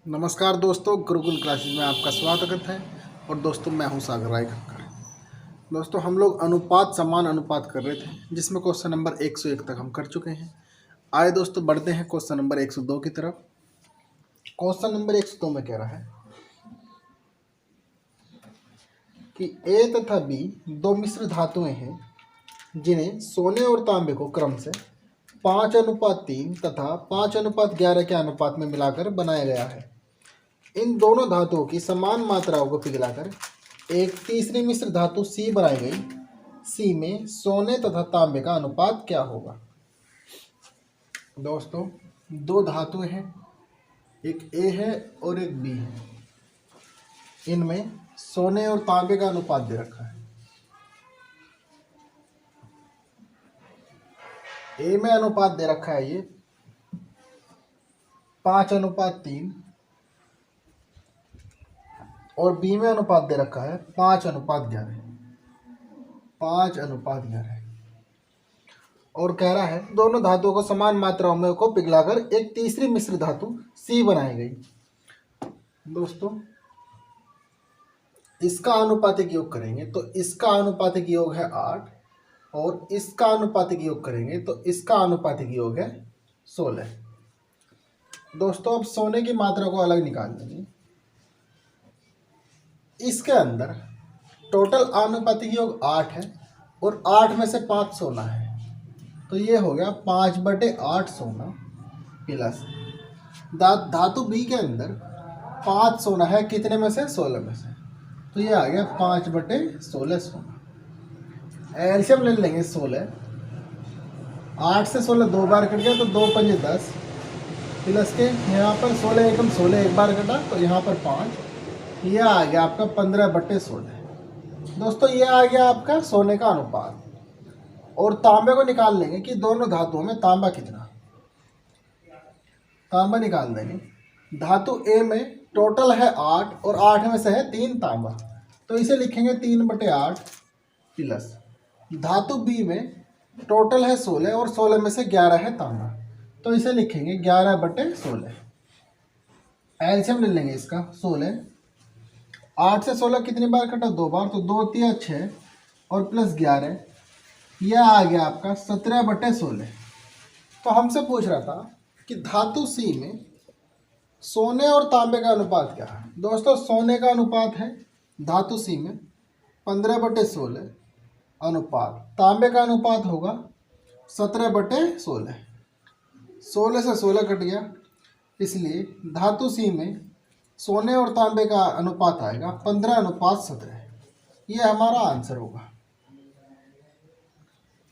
नमस्कार दोस्तों, गुरुकुल क्लासेस में आपका स्वागत है। और दोस्तों, मैं हूं सागर राय खक्कर। दोस्तों, हम लोग अनुपात समान अनुपात कर रहे थे, जिसमें क्वेश्चन नंबर 101 तक हम कर चुके हैं। आए दोस्तों, बढ़ते हैं क्वेश्चन नंबर 102 की तरफ। क्वेश्चन नंबर 102 में कह रहा है कि ए तथा बी दो मिश्र धातुएं हैं, जिन्हें सोने और तांबे को क्रम से 5:3 तथा 5:11 के अनुपात में मिलाकर बनाया गया है। इन दोनों धातुओं की समान मात्राओं को पिघलाकर एक तीसरी मिश्र धातु सी बनाई गई। सी में सोने तथा तांबे का अनुपात क्या होगा? दोस्तों, दो धातुएं हैं, एक ए है और एक बी है। इनमें सोने और तांबे का अनुपात दे रखा है। ए में अनुपात दे रखा है ये 5:3 और बी में अनुपात दे रखा है 5:11। 5:11 और कह रहा है दोनों धातुओं को समान मात्राओं में को पिघलाकर एक तीसरी मिश्र धातु सी बनाई गई। दोस्तों, इसका अनुपातिक योग करेंगे तो इसका अनुपातिक योग है 8 और इसका अनुपातिक योग करेंगे तो इसका अनुपातिक योग है 16। दोस्तों, अब सोने की मात्रा को अलग निकाल देंगे। इसके अंदर टोटल अनुपातिक योग 8 है और 8 में से 5 सोना है, तो ये हो गया 5/8 सोना प्लस धातु बी के अंदर 5 सोना है, कितने में से? 16 में से, तो ये आ गया 5/16 सोना। एलसीएम ले लेंगे 16। 8 से 16 दो बार कट गया तो 2×5 = 10 प्लस के यहाँ पर 16 एकम 16 एक बार कटा तो यहाँ पर 5, यह आ गया आपका 15/16। दोस्तों, ये आ गया आपका सोने का अनुपात। और तांबे को निकाल लेंगे कि दोनों धातुओं में तांबा कितना। तांबा निकाल देंगे। धातु ए में टोटल है 8 और 8 में से है 3 तांबा, तो इसे लिखेंगे 3/8 प्लस धातु बी में टोटल है 16 और 16 में से 11 है तांबा, तो इसे लिखेंगे 11/16। एलसीएम ले लेंगे इसका 16। 8 से 16 कितनी बार कटा? 2 बार, तो 2 × 6 और प्लस 11, यह आ गया आपका 17/16। तो हमसे पूछ रहा था कि धातु सी में सोने और तांबे का अनुपात क्या है। दोस्तों, सोने का अनुपात है धातु सी में 15/16 अनुपात तांबे का अनुपात होगा 17/16। 16 से 16 कट गया, इसलिए धातु सी में सोने और तांबे का अनुपात आएगा 15:17। ये हमारा आंसर होगा।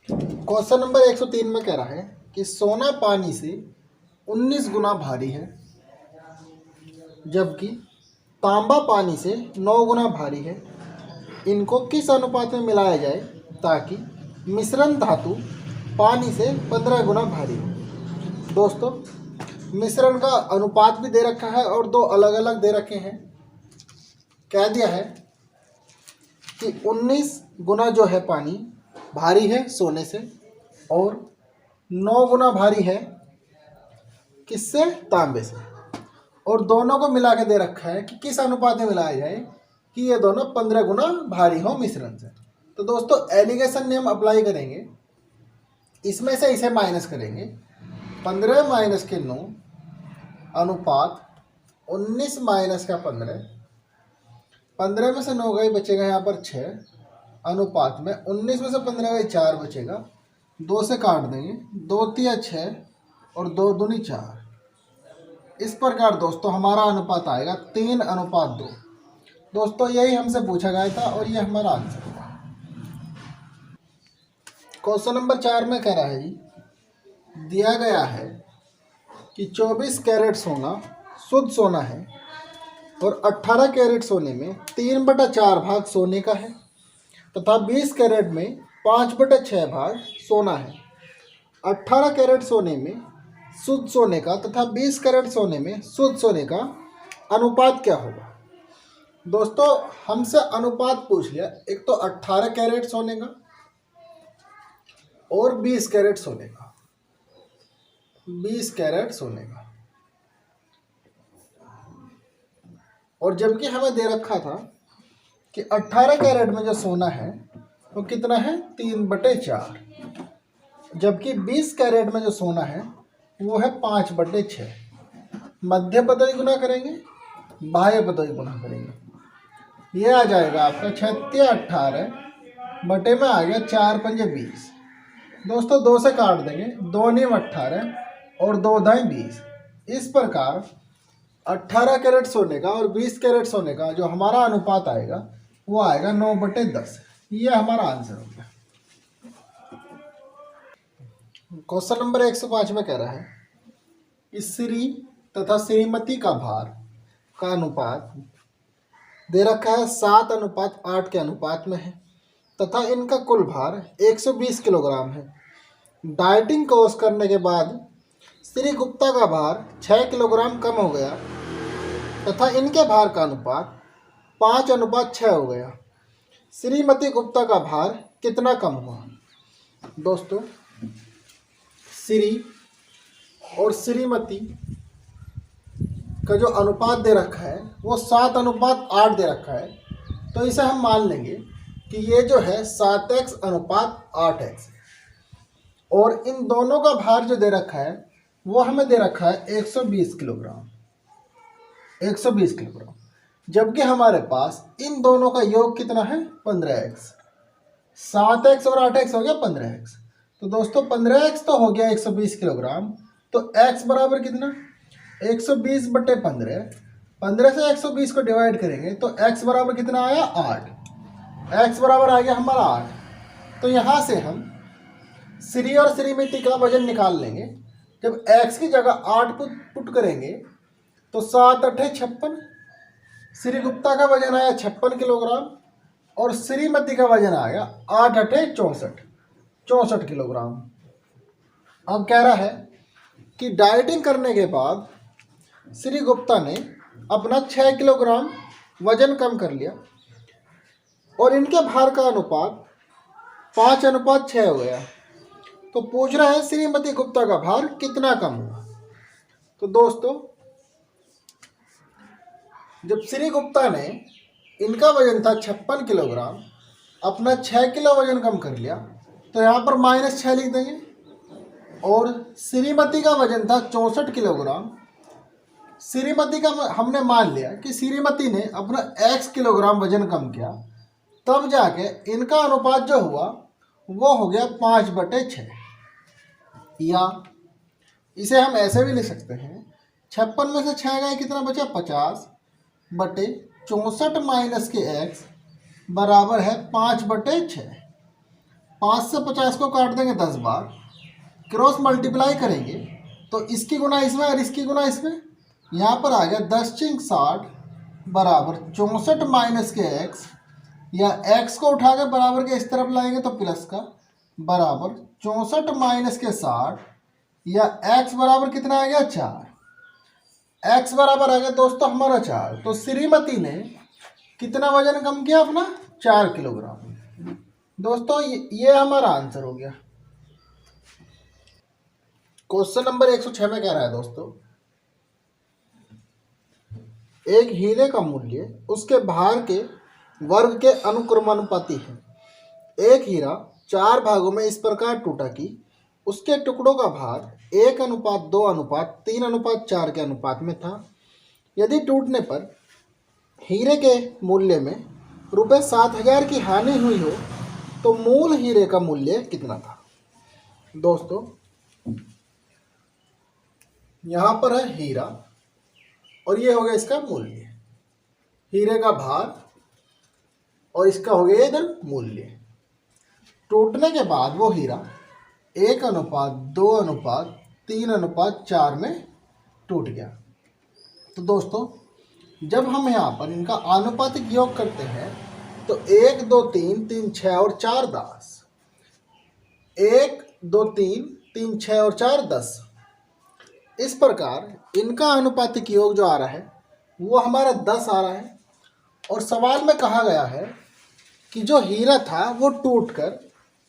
क्वेश्चन नंबर 103 में कह रहा है कि सोना पानी से 19 गुना भारी है, जबकि तांबा पानी से 9 गुना भारी है। इनको किस अनुपात में मिलाया जाए ताकि मिश्रण धातु पानी से 15 गुना भारी हो? दोस्तों, मिश्रण का अनुपात भी दे रखा है और दो अलग अलग दे रखे हैं। कह दिया है कि 19 गुना जो है पानी भारी है सोने से और 9 गुना भारी है किससे? तांबे से। और दोनों को मिला के दे रखा है कि किस अनुपात में मिलाया जाए कि ये दोनों 15 गुना भारी हो मिश्रण से। तो दोस्तों, एलिगेशन नियम अप्लाई करेंगे। इसमें से इसे माइनस करेंगे। 15 माइनस के 9 अनुपात 19 माइनस का 15। 15 में से 9 गई, बचेगा यहाँ पर 6 अनुपात में 19 में से 15 गई 4 बचेगा, 2 से काट देंगे, 2 × 6 और 2 दूनी 4। इस प्रकार दोस्तों हमारा अनुपात आएगा 3:2। दोस्तों, यही हमसे पूछा गया था और ये हमारा आंसर होगा। क्वेश्चन नंबर 4 में कह रहा है जी, दिया गया है कि 24 कैरेट सोना शुद्ध सोना है और 18 कैरेट सोने में 3/4 भाग सोने का है तथा 20 कैरेट में 5/6 भाग सोना है। 18 कैरेट सोने में शुद्ध सोने का तथा 20 कैरेट सोने में शुद्ध सोने का अनुपात क्या होगा? दोस्तों, हमसे अनुपात पूछ लिया, एक तो 18 कैरेट सोने का और 20 कैरेट सोने का। 20 कैरेट सोने का और जबकि हमें दे रखा था कि 18 कैरेट में जो सोना है वो कितना है 3/4, जबकि 20 कैरेट में जो सोना है वो है 5/6। मध्य पदोई गुना करेंगे, बाह्य पदोई गुना करेंगे, ये आ जाएगा आपका 36/18 बटे में आ गया 4×5 = 20। दोस्तों 2 से काट देंगे, 2 × 18 और 2 × 20। इस प्रकार 18 कैरेट सोने का और 20 कैरेट सोने का जो हमारा अनुपात आएगा वो आएगा 9/10। ये हमारा आंसर हो गया। क्वेश्चन नंबर 105 में कह रहा है कि श्री तथा श्रीमती का भार का अनुपात दे रखा है 7:8 के अनुपात में है तथा इनका कुल भार 120 किलोग्राम है। डाइटिंग कोर्स करने के बाद श्री गुप्ता का भार 6 किलोग्राम कम हो गया तथा इनके भार का अनुपात 5:6 हो गया। श्रीमती गुप्ता का भार कितना कम हुआ? दोस्तों श्री और श्रीमती का जो अनुपात दे रखा है वो 7:8 दे रखा है, तो इसे हम मान लेंगे कि ये जो है 7x/8x है। और इन दोनों का भार जो दे रखा है वो हमें दे रखा है 120 किलोग्राम, 120 किलोग्राम, जबकि हमारे पास इन दोनों का योग कितना है 15x। 7x और 8x हो गया 15x। तो दोस्तों 15x तो हो गया 120 किलोग्राम, तो x बराबर कितना 120/15। 15 से 120 को डिवाइड करेंगे तो x बराबर कितना आया 8। x बराबर आ गया हमारा 8। तो यहाँ से हम श्री और श्रीमती का वजन निकाल लेंगे। जब x की जगह 8 पुट करेंगे तो 7×8 = 56। श्री गुप्ता का वजन आया 56 किलोग्राम और श्रीमती का वजन आया 8×8 = 64 किलोग्राम। अब कह रहा है कि डाइटिंग करने के बाद श्री गुप्ता ने अपना 6 किलोग्राम वजन कम कर लिया और इनके भार का अनुपात 5:6 हो गया। तो पूछ रहा है श्रीमती गुप्ता का भार कितना कम हुआ? तो दोस्तों जब श्री गुप्ता ने इनका वजन था 56 किलोग्राम, अपना 6 किलो वजन कम कर लिया, तो यहाँ पर -6 लिख देंगे। और श्रीमती का वजन था 64 किलोग्राम। श्रीमती का हमने मान लिया कि श्रीमती ने अपना x किलोग्राम वजन कम किया, तब जाके इनका अनुपात जो हुआ वो हो गया 5/6। या इसे हम ऐसे भी लिख सकते हैं, 56 में से 6 गए कितना बचा 50/64 माइनस के x बराबर है 5/6। 5 से 50 को काट देंगे 10 बार, क्रॉस मल्टीप्लाई करेंगे तो इसकी गुना इसमें और इसकी गुना इसमें, यहाँ पर आ गया 10×60 बराबर 64 माइनस के x, या x को उठा के बराबर के इस तरफ लाएंगे तो प्लस का बराबर 64 माइनस के 60, या x बराबर कितना आ गया 4। x बराबर आ गया दोस्तों हमारा 4। तो श्रीमती ने कितना वजन कम किया अपना 4 किलोग्राम। दोस्तों ये हमारा आंसर हो गया। क्वेश्चन नंबर 106 में कह रहा है दोस्तों, एक हीरे का मूल्य उसके भार के वर्ग के अनुक्रमानुपाती है। एक हीरा 4 भागों में इस प्रकार टूटा कि उसके टुकड़ों का भार 1:2:3:4 के अनुपात में था। यदि टूटने पर हीरे के मूल्य में ₹7,000 की हानि हुई हो तो मूल हीरे का मूल्य कितना था? दोस्तों यहाँ पर है हीरा और ये हो गया इसका मूल्य, हीरे का भार, और इसका हो गया इधर मूल्य। टूटने के बाद वो हीरा 1:2:3:4 में टूट गया। तो दोस्तों जब हम यहाँ पर इनका आनुपातिक योग करते हैं तो 1 2 3 3 6 और 4 10, 1 2 3 3 6 और 4 10। इस प्रकार इनका आनुपातिक योग जो आ रहा है वो हमारा 10 आ रहा है। और सवाल में कहा गया है कि जो हीरा था वो टूटकर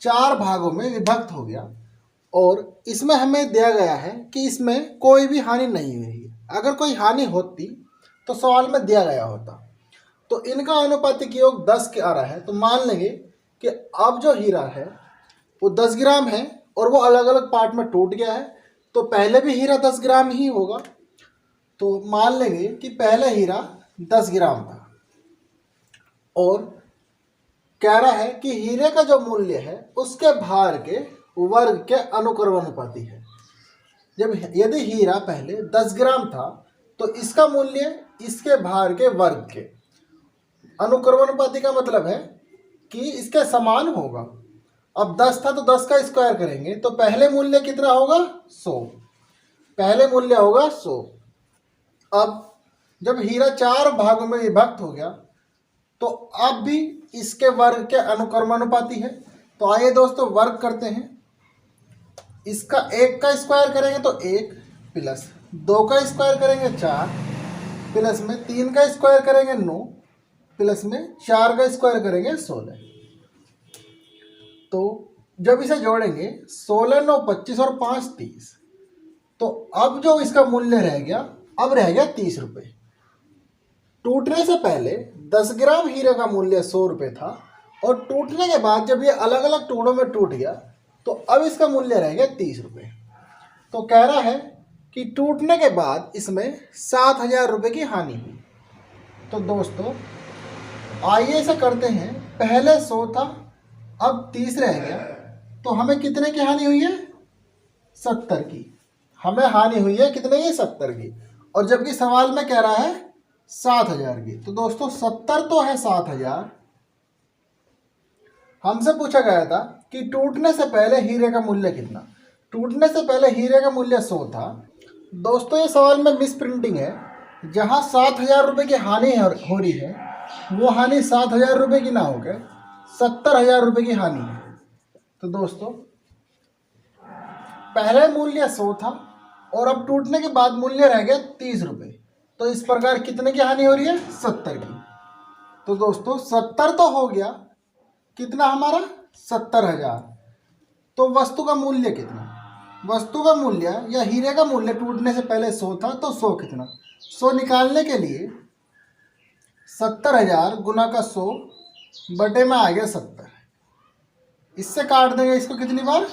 4 भागों में विभक्त हो गया, और इसमें हमें दिया गया है कि इसमें कोई भी हानि नहीं हुई है। अगर कोई हानि होती तो सवाल में दिया गया होता। तो इनका अनुपातिक योग 10 के आ रहा है, तो मान लेंगे कि अब जो हीरा है वो 10 ग्राम है और वो अलग अलग पार्ट में टूट गया है, तो पहले भी हीरा 10 ग्राम ही होगा। तो मान लेंगे कि पहले हीरा 10 ग्राम था और कह रहा है कि हीरे का जो मूल्य है उसके भार के वर्ग के अनुक्रमानुपाती है। जब यदि हीरा पहले 10 ग्राम था तो इसका मूल्य इसके भार के वर्ग के अनुक्रमानुपाती का मतलब है कि इसके समान होगा। अब 10 था तो 10 का स्क्वायर करेंगे तो पहले मूल्य कितना होगा 100, पहले मूल्य होगा 100। अब जब हीरा 4 भागों में विभक्त हो गया तो अब भी इसके वर्ग के अनुक्रमानुपाती है। तो आइए दोस्तों वर्ग करते हैं। इसका 1 का स्क्वायर करेंगे तो 1 प्लस 2 का स्क्वायर करेंगे 4 प्लस में 3 का स्क्वायर करेंगे 9 प्लस में 4 का स्क्वायर करेंगे 16। तो जब इसे जोड़ेंगे 16 9 25 और 5 30, तो अब जो इसका मूल्य रह गया, अब रह गया 30 रुपये। टूटने से पहले 10 ग्राम हीरे का मूल्य 100 रुपये था और टूटने के बाद जब ये अलग अलग टुकड़ों में टूट गया तो अब इसका मूल्य रह गया 30 रुपये। तो कह रहा है कि टूटने के बाद इसमें 7,000 रुपये की हानि हुई। तो दोस्तों आइए इसे करते हैं। पहले 100 था, अब 30 रह गया, तो हमें कितने की हानि हुई है 70 की। हमें हानि हुई है कितने की 70 की, और जबकि सवाल में कह रहा है 7,000 की। तो दोस्तों 70 तो है 7,000। हमसे पूछा गया था कि टूटने से पहले हीरे का मूल्य कितना। टूटने से पहले हीरे का मूल्य 100 था। दोस्तों ये सवाल में मिस प्रिंटिंग है, जहाँ 7,000 रुपये की हानि हो रही है वो हानि 7,000 रुपये की ना होकर 70,000 रुपये की हानि है। तो दोस्तों पहले मूल्य 100 था और अब टूटने के बाद मूल्य रह गया 30 रुपये। तो इस प्रकार कितने की हानि हो रही है 70 की। तो दोस्तों 70 तो हो गया, कितना हमारा 70,000। तो वस्तु का मूल्य कितना, वस्तु का मूल्य या हीरे का मूल्य टूटने से पहले 100 था, तो 100 कितना, 100 निकालने के लिए 70,000 गुना का 100 बटे में आ गया 70। इससे काट देंगे इसको कितनी बार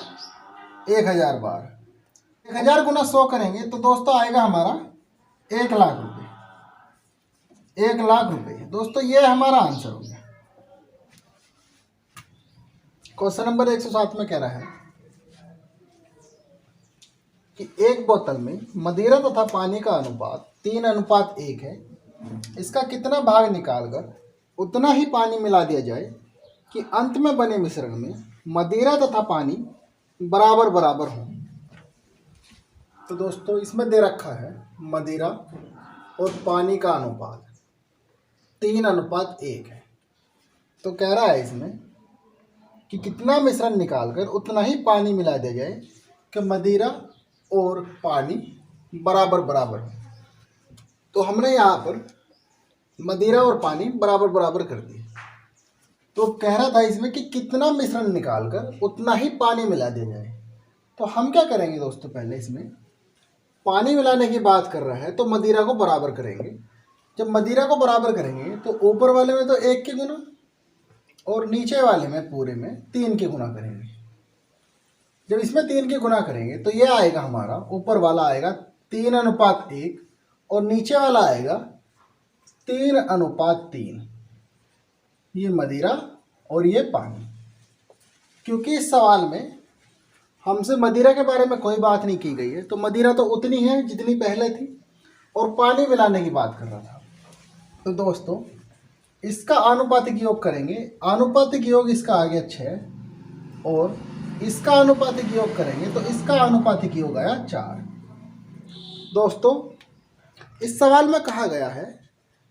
1,000 बार। 1,000 गुना 100 करेंगे तो दोस्तों आएगा हमारा 1 लाख रुपये। 1 लाख रुपये दोस्तों ये हमारा आंसर हो गया। क्वेश्चन नंबर 107 में कह रहा है कि एक बोतल में मदिरा तथा पानी का अनुपात 3:1 है। इसका कितना भाग निकालकर उतना ही पानी मिला दिया जाए कि अंत में बने मिश्रण में मदिरा तथा पानी बराबर बराबर हो। तो दोस्तों इसमें दे रखा है मदिरा और पानी का अनुपात 3:1 है। तो कह रहा है इसमें कि कितना मिश्रण निकालकर उतना ही पानी मिला दिया जाए कि मदिरा और पानी बराबर बराबर हो। तो हमने यहाँ पर मदिरा और पानी बराबर बराबर कर दिए। तो कह रहा था इसमें कि कितना मिश्रण निकालकर उतना ही पानी मिला दिया जाए। तो हम क्या करेंगे दोस्तों, पहले इसमें पानी मिलाने की बात कर रहा है तो मदिरा को बराबर करेंगे। जब मदिरा को बराबर करेंगे तो ऊपर वाले में तो 1 के गुना और नीचे वाले में पूरे में 3 के गुना करेंगे। जब इसमें 3 के गुना करेंगे तो ये आएगा हमारा, ऊपर वाला आएगा 3:1 और नीचे वाला आएगा 3:3। ये मदिरा और ये पानी। क्योंकि इस सवाल में हमसे मदिरा के बारे में कोई बात नहीं की गई है, तो मदिरा तो उतनी है जितनी पहले थी और पानी मिलाने की बात कर रहा था। तो दोस्तों इसका आनुपातिक योग करेंगे। आनुपातिक योग इसका आ गया 6 और इसका आनुपातिक योग करेंगे तो इसका आनुपातिक योग आया 4। दोस्तों इस सवाल में कहा गया है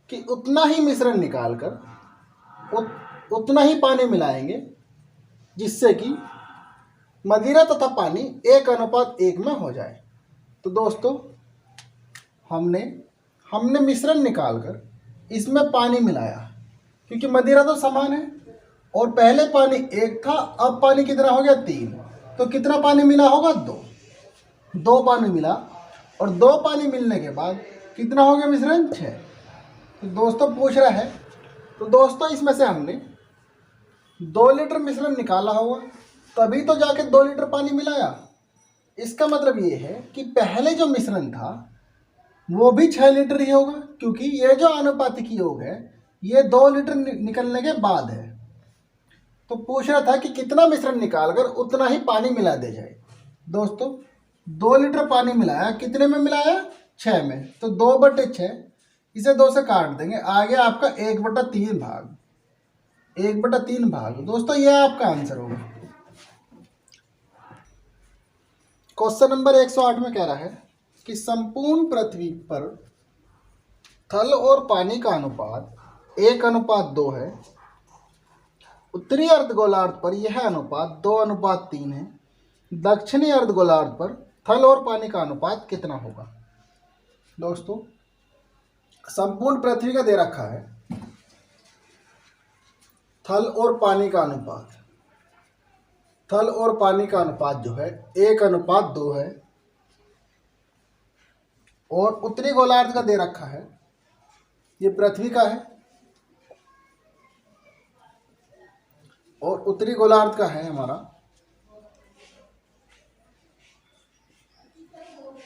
कि उतना ही मिश्रण निकालकर उतना ही पानी मिलाएंगे जिससे कि मदिरा तथा पानी 1:1 में हो जाए। तो दोस्तों हमने मिश्रण निकालकर इसमें पानी मिलाया, क्योंकि मदिरा तो समान है और पहले पानी 1 था, अब पानी कितना हो गया 3। तो कितना पानी मिला होगा 2 पानी मिला और 2 पानी मिलने के बाद कितना हो गया मिश्रण 6। तो दोस्तों पूछ रहा है, तो दोस्तों इसमें से हमने 2 लीटर मिश्रण निकाला होगा, तभी तो जाके 2 लीटर पानी मिलाया। इसका मतलब ये है कि पहले जो मिश्रण था वो भी 6 लीटर ही होगा, क्योंकि ये जो आनुपातिक योग है ये 2 लीटर निकलने के बाद है। तो पूछ रहा था कि कितना मिश्रण निकालकर उतना ही पानी मिला दे जाए। दोस्तों 2 लीटर पानी मिलाया, कितने में मिलाया? 6 में। तो 2/6, इसे 2 से काट देंगे, आ गया आपका 1/3 भाग। 1/3 भाग। दोस्तों यह आपका आंसर होगा। क्वेश्चन नंबर 108 में कह रहा है कि संपूर्ण पृथ्वी पर थल और पानी का अनुपात 1:2 है। उत्तरी अर्धगोलार्ध पर यह अनुपात 2:3 है। दक्षिणी अर्धगोलार्ध पर थल और पानी का अनुपात कितना होगा? दोस्तों संपूर्ण पृथ्वी का दे रखा है थल और पानी का अनुपात। थल और पानी का अनुपात जो है 1:2 है। और उत्तरी गोलार्ध का दे रखा है, ये पृथ्वी का है, और उत्तरी गोलार्ध का है हमारा,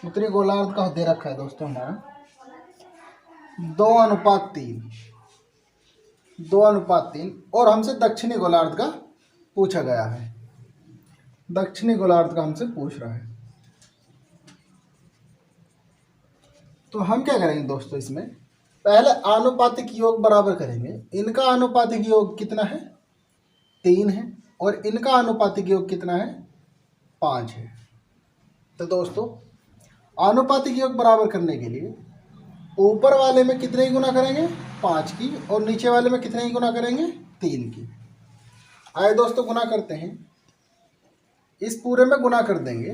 उत्तरी गोलार्ध का दे रखा है दोस्तों हमारा 2:3। 2:3। और हमसे दक्षिणी गोलार्ध का पूछा गया है। दक्षिणी गोलार्ध का हमसे पूछ रहा है। तो हम क्या करेंगे दोस्तों, इसमें पहले आनुपातिक योग बराबर करेंगे। इनका आनुपातिक योग कितना है? 3 है। और इनका आनुपातिक योग कितना है? 5 है। तो दोस्तों आनुपातिक योग बराबर करने के लिए ऊपर वाले में कितने की गुना करेंगे? 5 की। और नीचे वाले में कितने की गुना करेंगे? 3 की। आए दोस्तों गुना करते हैं। इस पूरे में गुना कर देंगे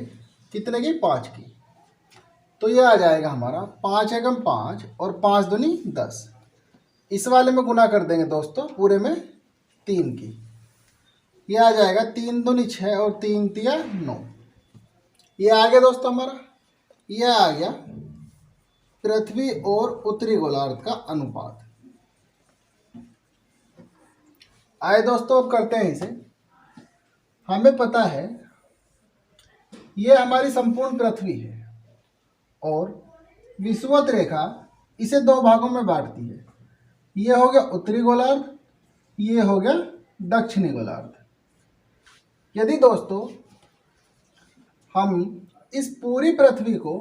कितने की? 5 की। तो ये आ जाएगा हमारा 5 एकम 5 और 5 दूनी 10। इस वाले में गुना कर देंगे दोस्तों पूरे में 3 की। ये आ जाएगा 3 दूनी 6 और 3 तिया 9। ये आ गया दोस्तों हमारा, ये आ गया पृथ्वी और उत्तरी गोलार्ध का अनुपात। आए दोस्तों अब करते हैं इसे। हमें पता है ये हमारी संपूर्ण पृथ्वी है और विषुवत रेखा इसे 2 भागों में बांटती है। ये हो गया उत्तरी गोलार्ध, ये हो गया दक्षिणी गोलार्ध। यदि दोस्तों हम इस पूरी पृथ्वी को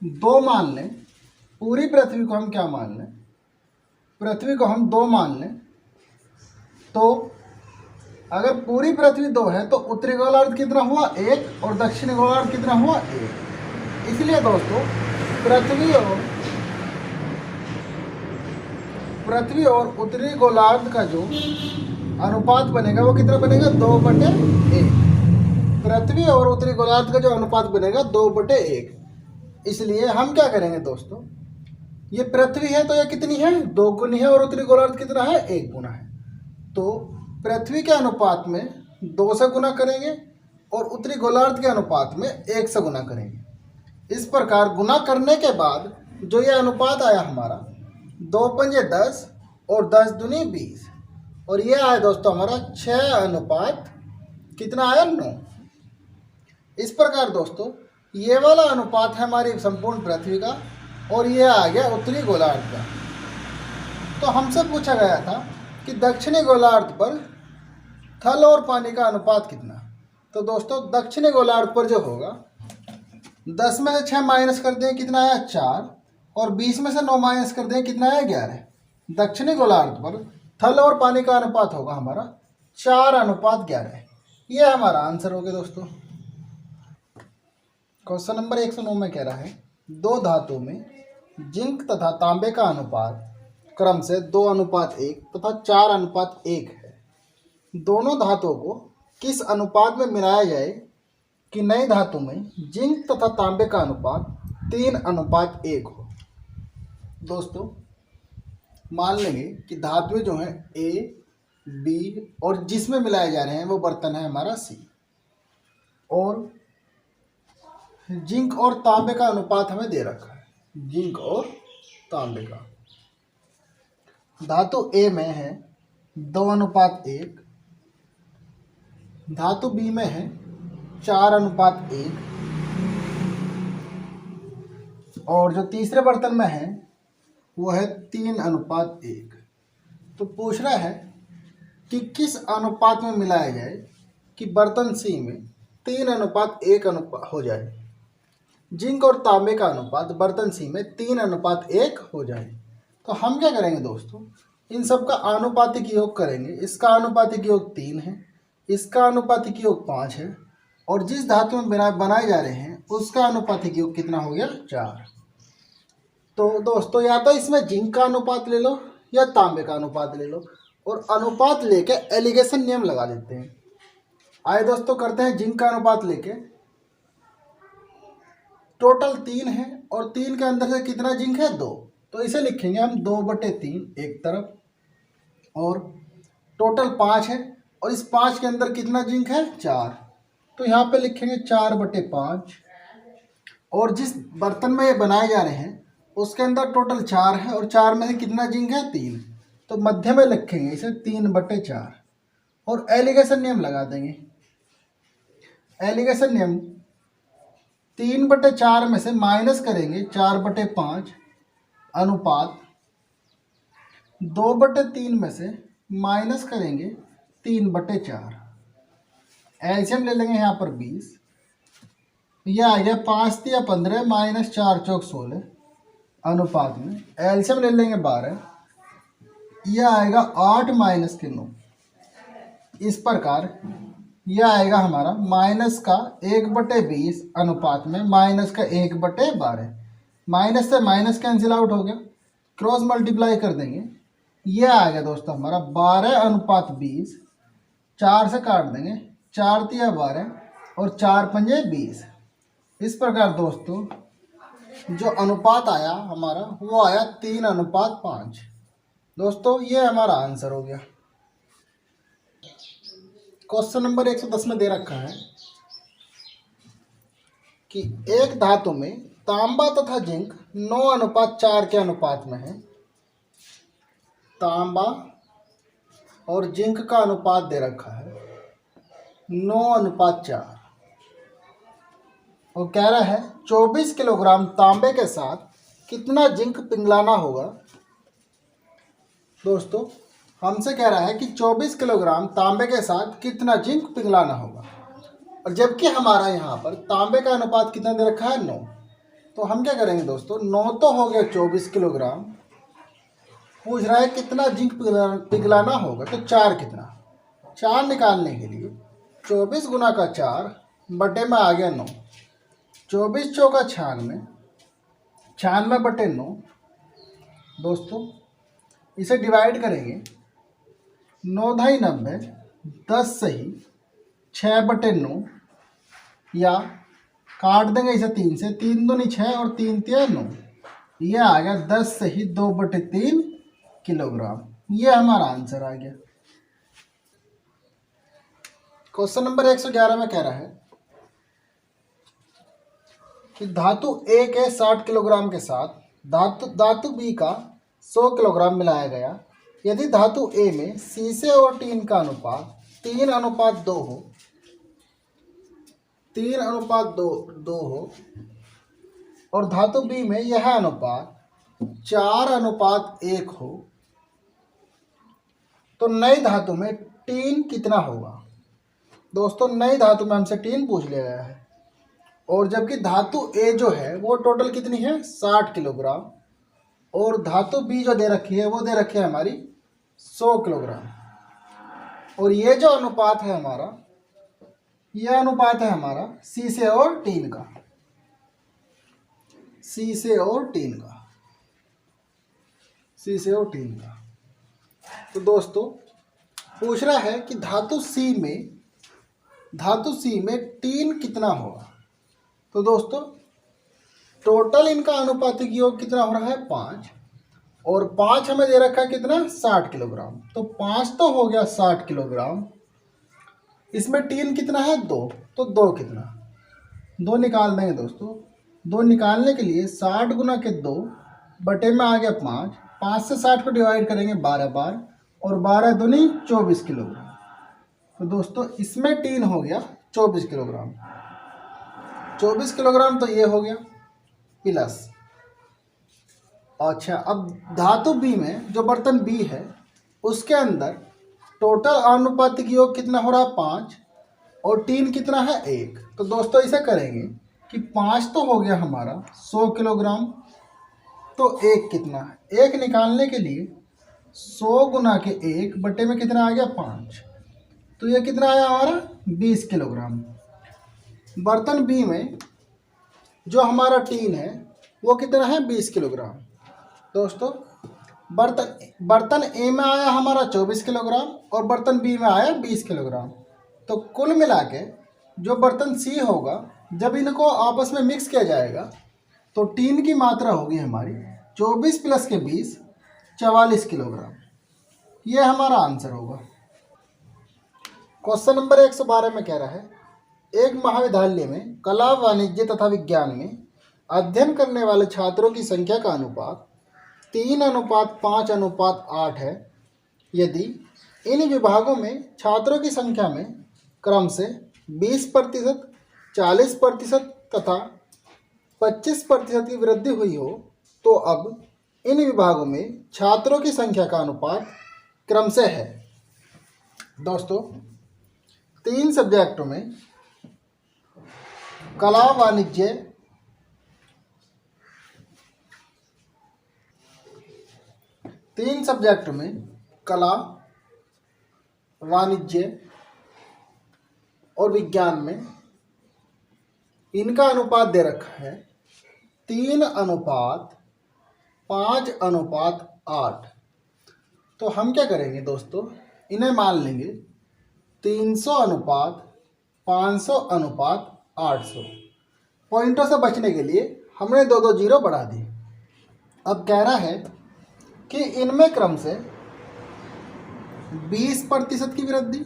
2 मान लें, पूरी पृथ्वी को हम क्या मान लें? पृथ्वी को हम 2 मान लें, तो अगर पूरी पृथ्वी 2 है तो उत्तरी गोलार्ध कितना हुआ? 1। और दक्षिणी गोलार्ध कितना हुआ? 1। इसलिए दोस्तों पृथ्वी और उत्तरी गोलार्ध का जो अनुपात बनेगा वो कितना बनेगा? 2/1। पृथ्वी और उत्तरी गोलार्ध का जो अनुपात बनेगा 2/1। इसलिए हम क्या करेंगे दोस्तों, ये पृथ्वी है तो ये कितनी है? 2 गुनी है। और उत्तरी गोलार्ध कितना है? 1 गुना है। तो पृथ्वी के अनुपात में 2 से गुना करेंगे और उत्तरी गोलार्ध के अनुपात में 1 से गुना करेंगे। इस प्रकार गुना करने के बाद जो ये अनुपात आया हमारा 2×5 = 10 और 10 दूनी 20। और ये आया दोस्तों हमारा 6:, कितना आया? 9। इस प्रकार दोस्तों ये वाला अनुपात है हमारी संपूर्ण पृथ्वी का, और ये आ गया उत्तरी गोलार्ध का। तो हमसे पूछा गया था कि दक्षिणी गोलार्ध पर थल और पानी का अनुपात कितना। तो दोस्तों दक्षिणी गोलार्ध पर जो होगा 10 में से 6 माइनस कर दें, कितना आया? 4। और 20 में से 9 माइनस कर दें, कितना आया? 11। दक्षिणी गोलार्ध पर थल और पानी का अनुपात होगा हमारा 4:11। ये हमारा आंसर हो गया दोस्तों। क्वेश्चन नंबर 109 में कह रहा है 2 धातु में जिंक तथा तांबे का अनुपात क्रम से 2:1 तथा 4:1 है। दोनों धातुओं को किस अनुपात में मिलाया जाए कि नई धातु में जिंक तथा तांबे का अनुपात 3:1 हो। दोस्तों मान लेंगे कि धातुएं जो हैं A, B और जिसमें मिलाए जा रहे हैं वो बर्तन है हमारा C, और जिंक और तांबे का अनुपात हमें दे रखा है, जिंक और तांबे का। धातु ए में है 2:1, धातु बी में है 4:1, और जो तीसरे बर्तन में है वो है 3:1। तो पूछ रहा है कि किस अनुपात में मिलाया जाए कि बर्तन सी में 3:1 हो जाए। जिंक और तांबे का अनुपात बर्तन सी में 3:1 हो जाए। तो हम क्या करेंगे दोस्तों, इन सब का आनुपातिक योग करेंगे। इसका आनुपातिक योग 3 है, इसका आनुपातिक योग 5 है, और जिस धातु में बनाए जा रहे हैं उसका आनुपातिक योग कितना हो गया, 4। तो दोस्तों या तो इसमें जिंक का अनुपात ले लो या तांबे का अनुपात ले लो, और अनुपात लेके एलिगेशन नियम लगा देते हैं। आइए दोस्तों करते हैं जिंक का अनुपात लेके। टोटल 3 है और 3 के अंदर से कितना जिंक है, 2। तो इसे लिखेंगे हम 2/3 एक तरफ, और टोटल 5 है और इस 5 के अंदर कितना जिंक है, 4। तो यहाँ पे लिखेंगे 4/5। और जिस बर्तन में ये बनाए जा रहे हैं उसके अंदर टोटल 4 है और 4 में से कितना जिंक है, 3। तो मध्य में लिखेंगे इसे 3/4 और एलिगेशन नियम लगा देंगे। एलिगेशन नियम 3/4 में से माइनस करेंगे 4/5 अनुपात 2/3 में से माइनस करेंगे 3/4। एलसीएम ले लेंगे यहाँ पर 20। यह आ गया 5 या 15 माइनस 4 चौक 16 अनुपात में एलसीएम ले लेंगे 12। यह आएगा 8 माइनस के 9। इस प्रकार यह आएगा हमारा माइनस का 1/20 अनुपात में माइनस का 1/12। माइनस से माइनस कैंसिल आउट हो गया, क्रॉस मल्टीप्लाई कर देंगे। यह आएगा दोस्तों हमारा 12/20। 4 से काट देंगे, 4 तिया 12 और 4 पंजे 20। इस प्रकार दोस्तों जो अनुपात आया हमारा वो आया 3:5। दोस्तों ये हमारा आंसर हो गया। क्वेश्चन नंबर 110 में दे रखा है कि एक धातु में तांबा तथा जिंक 9:4 के अनुपात में है। तांबा और जिंक का अनुपात दे रखा है 9:4, और कह रहा है 24 किलोग्राम तांबे के साथ कितना जिंक पिघलाना होगा। दोस्तों हमसे कह रहा है कि 24 किलोग्राम तांबे के साथ कितना जिंक पिघलाना होगा, और जबकि हमारा यहाँ पर तांबे का अनुपात कितना दे रखा है, 9। तो हम क्या करेंगे दोस्तों, 9 तो हो गया 24 किलोग्राम, पूछ रहा है कितना जिंक पिघलाना होगा, तो 4 कितना। 4 निकालने के लिए 24 गुना का 4 बटे में आ गया 9। 24 चौका 96, 96/9। दोस्तों इसे डिवाइड करेंगे, 9 × 90, 10 सही 6/9, या काट देंगे इसे 3 से, 3 दूनी 6 और 3 तिया 9। यह आ गया 10 सही 2/3 किलोग्राम। यह हमारा आंसर आ गया। क्वेश्चन नंबर 111 में कह रहा है कि धातु ए के 60 किलोग्राम के साथ धातु बी का 100 किलोग्राम मिलाया गया। यदि धातु ए में शीशे और टीन का अनुपात 3:2 हो, 3:2 हो, और धातु बी में यह अनुपात 4:1 हो, तो नई धातु में टीन कितना होगा। दोस्तों नई धातु में हमसे टीन पूछ लिया गया है, और जबकि धातु ए जो है वो टोटल कितनी है, 60 किलोग्राम, और धातु बी जो दे रखी है वो दे रखी है हमारी 100 किलोग्राम। और ये जो अनुपात है हमारा, यह अनुपात है हमारा शीशे और टीन का, शीशे और टीन का, शीशे और टीन का। तो दोस्तों पूछ रहा है कि धातु सी में टीन कितना होगा। तो दोस्तों टोटल इनका अनुपातिक योग कितना हो रहा है, 5, और 5 हमें दे रखा है कितना, 60 किलोग्राम। तो 5 तो हो गया 60 किलोग्राम, इसमें टीन कितना है, 2, तो 2 कितना, 2 निकाल देंगे दोस्तों। 2 निकालने के लिए 60 गुना के 2 बटे में आ गया 5, 5 से 60 को डिवाइड करेंगे 12 बार, और 12 दूनी 24 किलोग्राम। तो दोस्तों इसमें टीन हो गया 24 किलोग्राम। 24 किलोग्राम तो ये हो गया प्लस। अच्छा, अब धातु बी में जो बर्तन बी है उसके अंदर टोटल अनुपातिक योग कितना हो रहा है 5, और टीन कितना है 1। तो दोस्तों इसे करेंगे कि 5 तो हो गया हमारा 100 किलोग्राम, तो 1 कितना है, 1 निकालने के लिए 100 गुना के 1 बटे में कितना आ गया 5, तो ये कितना आया हमारा 20 किलोग्राम। बर्तन बी में जो हमारा टीन है वो कितना है 20 किलोग्राम। दोस्तों बर्तन ए में आया हमारा 24 किलोग्राम और बर्तन बी में आया 20 किलोग्राम। तो कुल मिला के जो बर्तन सी होगा, जब इनको आपस में मिक्स किया जाएगा तो टीन की मात्रा होगी हमारी 24 प्लस के 20 44 किलोग्राम। ये हमारा आंसर होगा। क्वेश्चन नंबर 112 में कह रहा है, एक महाविद्यालय में कला, वाणिज्य तथा विज्ञान में अध्ययन करने वाले छात्रों की संख्या का अनुपात 3:5:8 है। यदि इन विभागों में छात्रों की संख्या में क्रम से 20%, 40% तथा 25% की वृद्धि हुई हो, तो अब इन विभागों में छात्रों की संख्या का अनुपात क्रम से है। दोस्तों 3 सब्जेक्टों में कला, वाणिज्य कला, वाणिज्य और विज्ञान में इनका अनुपात दे रखा है 3:5:8। तो हम क्या करेंगे दोस्तों, इन्हें मान लेंगे 300:500:800। पॉइंटों से बचने के लिए हमने 2-2 जीरो बढ़ा दी। अब कह रहा है कि इनमें क्रम से 20% की वृद्धि,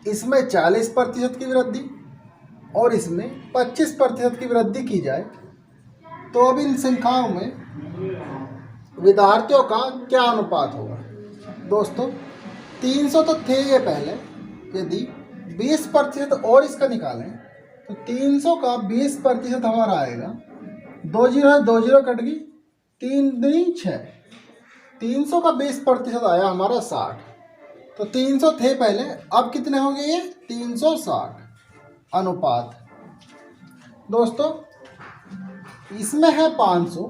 इसमें 40% की वृद्धि और इसमें 25% की वृद्धि की जाए, तो अब इन संख्याओं में विद्यार्थियों का क्या अनुपात होगा। दोस्तों 300 तो थे ये पहले, यदि 20% और इसका निकालें तो 300 का 20% हमारा आएगा, 2 जीरो है, 2 जीरो कट गई, 3 दूनी 6, 300 का 20% आया हमारा 60। तो 300 थे पहले, अब कितने हो गए ये 360 अनुपात। दोस्तों इसमें है 500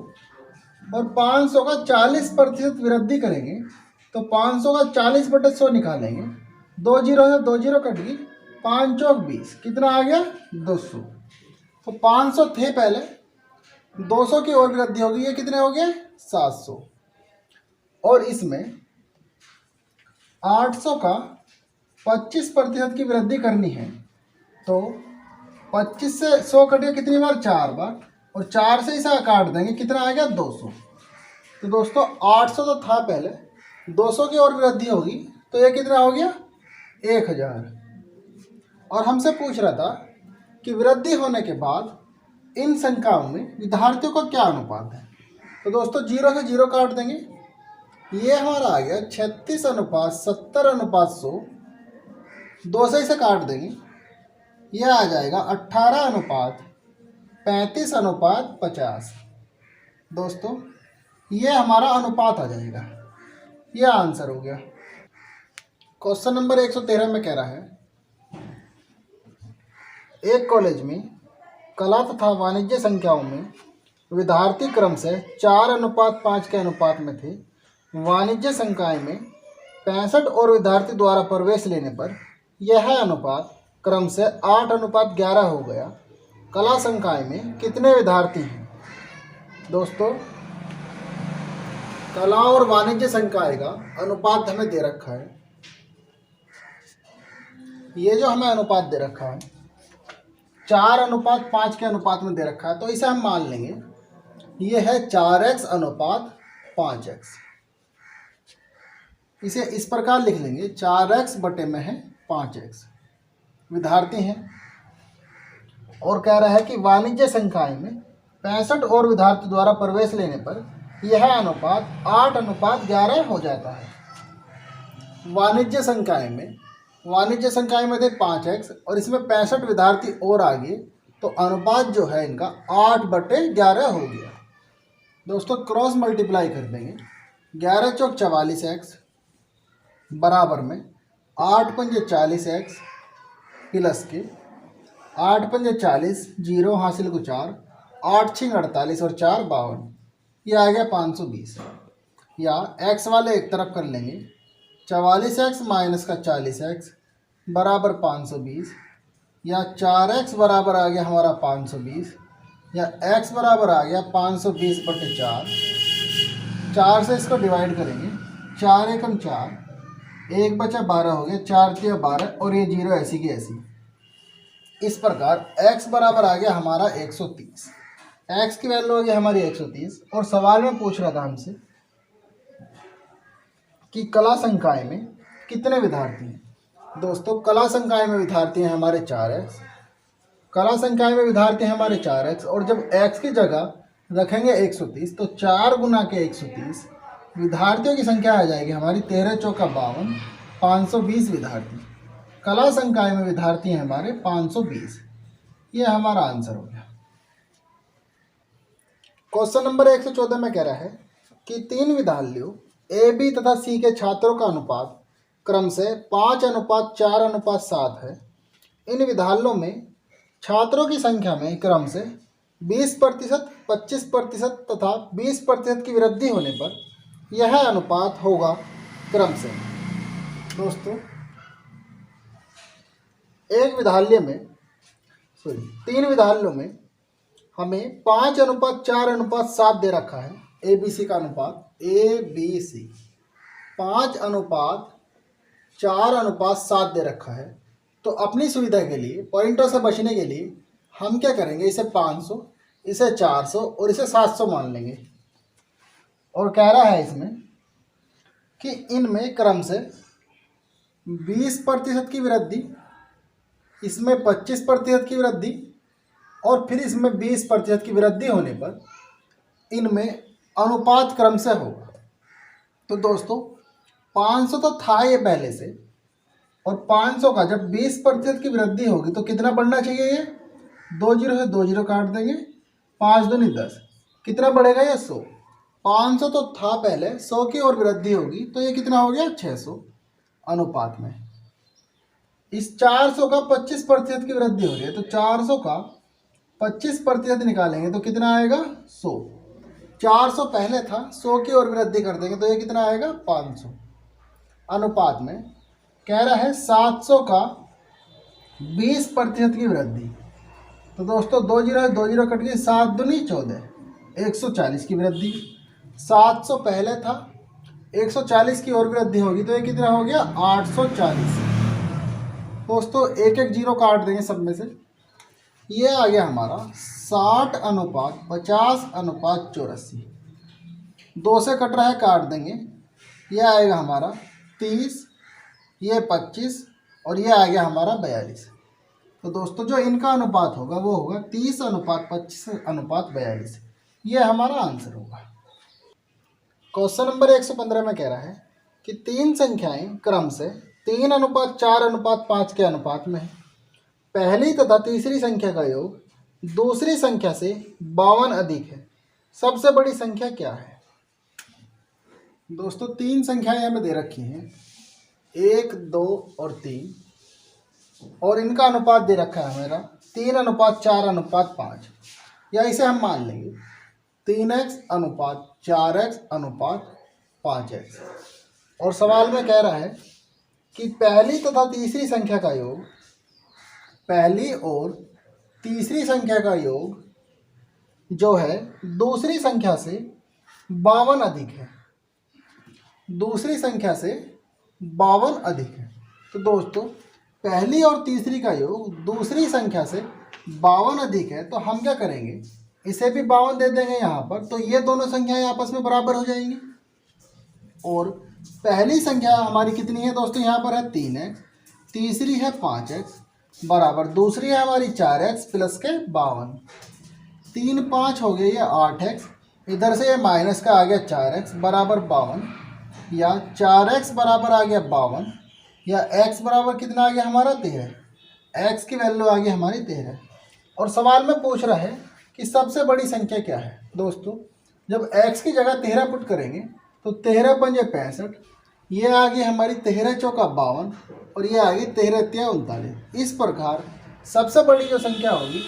और 500 का 40% वृद्धि करेंगे तो 500 का 40/100 निकालेंगे, 2 जीरो है, 2 जीरो कट गई, 5 चौक 20, कितना आ गया 200। तो 500 थे पहले, 200 की और वृद्धि होगी, ये कितने हो गए 700। और इसमें 800 का 25% की वृद्धि करनी है, तो 25 से 100 कट गया कितनी बार 4 बार, और 4 से इसे काट देंगे, कितना आ गया 200। तो दोस्तों 800 तो था पहले, 200 की और वृद्धि होगी तो ये कितना हो गया 1000। और हमसे पूछ रहा था कि वृद्धि होने के बाद इन संख्याओं में विद्यार्थियों का क्या अनुपात है। तो दोस्तों 0 से 0 काट देंगे, ये हमारा आ गया 36:70:100। 2 से इसे काट देंगे, यह आ जाएगा 18:35:50। दोस्तों ये हमारा अनुपात आ जाएगा, यह आंसर हो गया। क्वेश्चन नंबर 113 में कह रहा है, एक कॉलेज में कला तथा वाणिज्य संख्याओं में विद्यार्थी क्रम से 4:5 के अनुपात में थे। वाणिज्य संकाय में 65 और विद्यार्थी द्वारा प्रवेश लेने पर यह अनुपात क्रम से 8:11 हो गया। कला संकाय में कितने विद्यार्थी हैं। दोस्तों कला और वाणिज्य संकाय का अनुपात हमें दे रखा है, ये जो हमें अनुपात दे रखा है 4:5 के अनुपात में दे रखा है, तो इसे हम मान लेंगे ये है 4x/5x। इसे इस प्रकार लिख लेंगे 4x बटे में है 5x विद्यार्थी हैं। और कह रहा है कि वाणिज्य संकाय में 65 और विद्यार्थी द्वारा प्रवेश लेने पर यह अनुपात 8:11 हो जाता है। वाणिज्य संकाय में थे 5x और इसमें 65 विद्यार्थी और आगे, तो अनुपात जो है इनका 8/11 हो गया। दोस्तों क्रॉस मल्टीप्लाई कर देंगे, 11 चौक 44x बराबर में 8 पंजे 40x प्लस के 8 पंजे 40, 0 हासिल को 4, 8 छिंग 48 और 4 52, ये आ गया 520। या x वाले एक तरफ कर लेंगे, 44x माइनस का 40x बराबर 520, या 4x बराबर आ गया हमारा 520, या x बराबर आ गया 520/4। 4 से इसको डिवाइड करेंगे, 4 एकम 4, 1 बचा 12 हो गया, 4 तिया 12 और ये 0 ऐसी की ऐसी। इस प्रकार x बराबर आ गया हमारा 130। x की वैल्यू हो गई हमारी 130। और सवाल में पूछ रहा था हमसे कि कला संकाय में कितने विद्यार्थी हैं। दोस्तों कला संकाय में विद्यार्थी हैं हमारे 4x, कला संकाय में विद्यार्थी हैं हमारे 4x, और जब x की जगह रखेंगे 130 तो 4 गुना के 130 विद्यार्थियों की संख्या आ जाएगी हमारी 13 चौका 52, 520 विद्यार्थी। कला संकाय में विद्यार्थी हैं हमारे 520। ये हमारा आंसर हो गया। क्वेश्चन नंबर 114 में कह रहा है कि 3 विद्यालयों ए, बी तथा सी के छात्रों का अनुपात क्रम से 5:4:7 है। इन विद्यालयों में छात्रों की संख्या में क्रम से 20%, 25% तथा 20% की वृद्धि होने पर यह अनुपात होगा क्रम से। दोस्तों तीन विद्यालयों में हमें 5:4:7 दे रखा है। ए बी सी का अनुपात ABC 5:4:7 दे रखा है। तो अपनी सुविधा के लिए, पॉइंटों से बचने के लिए हम क्या करेंगे, इसे 500, इसे 400 और इसे 700 मान लेंगे। और कह रहा है इसमें कि इनमें क्रम से 20% की वृद्धि, इसमें 25% की वृद्धि और फिर इसमें 20% की वृद्धि होने पर इनमें अनुपात क्रम से होगा। तो दोस्तों 500 तो था ये पहले से, और 500 का जब 20% की वृद्धि होगी तो कितना बढ़ना चाहिए, ये 2 0 से 2 0 काट देंगे, 5 दूनी 10, कितना बढ़ेगा ये 100। 500 तो था पहले, 100 की और वृद्धि होगी तो ये कितना हो गया 600 अनुपात में। इस 400 का 25% की वृद्धि हो रही है, तो 400 का 25% निकालेंगे तो कितना आएगा 100। 400 पहले था, 100 की और वृद्धि कर देंगे तो ये कितना आएगा 500 अनुपात में। कह रहा है 700 का 20% की वृद्धि। तो दोस्तों 2 0 2 0 कट गई, 7 दूनी 14, 140 की वृद्धि। 700 पहले था, 140 की और वृद्धि होगी तो ये कितना हो गया 840। दोस्तों एक एक जीरो काट देंगे सब में से, ये आ गया हमारा 60:50:84। 2 से कट रहा है, काट देंगे, ये आएगा हमारा 30, ये 25 और ये आ गया हमारा 42। तो दोस्तों जो इनका अनुपात होगा वो होगा 30:25:42। ये हमारा आंसर होगा। क्वेश्चन नंबर 115 में कह रहा है कि 3 संख्याएं क्रम से 3:4:5 के अनुपात में है। पहली तथा तीसरी संख्या का योग दूसरी संख्या से 52 अधिक है। सबसे बड़ी संख्या क्या है। दोस्तों 3 संख्याएं हमें दे रखी हैं, 1, 2 और 3, और इनका अनुपात दे रखा है हमारा 3:4:5, या इसे हम मान लेंगे 3x:4x:5x। और सवाल में कह रहा है कि पहली तथा तीसरी संख्या का योग, पहली और तीसरी संख्या का योग जो है दूसरी संख्या से 52 अधिक है, दूसरी संख्या से 52 अधिक है। तो दोस्तों पहली और तीसरी का योग दूसरी संख्या से 52 अधिक है, तो हम क्या करेंगे, इसे भी 52 दे देंगे यहाँ पर, तो ये दोनों संख्याएं आपस में बराबर हो जाएंगी। और पहली संख्या हमारी कितनी है दोस्तों, यहाँ पर है 3x, तीसरी है 5x बराबर, दूसरी है हमारी 4x प्लस के 52। 3 5 हो गया ये 8x, इधर से ये माइनस का आ गया 4x बराबर 52, या 4x बराबर आ गया 52, या x बराबर कितना आ गया हमारा 13, x की वैल्यू आ गई हमारी 13। और सवाल में पूछ रहा है कि सबसे बड़ी संख्या क्या है। दोस्तों जब x की जगह 13 पुट करेंगे तो 13 पंजे 65, ये आ गई हमारी 13 चौका 52, और ये आ गई 13 तिया 39। इस प्रकार सबसे बड़ी जो संख्या होगी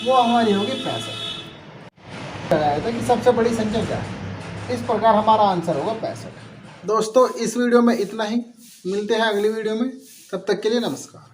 वो हमारी होगी 65। लगाया था कि सबसे बड़ी संख्या क्या है, इस प्रकार हमारा आंसर होगा 65। दोस्तों इस वीडियो में इतना ही, मिलते हैं अगली वीडियो में, तब तक के लिए नमस्कार।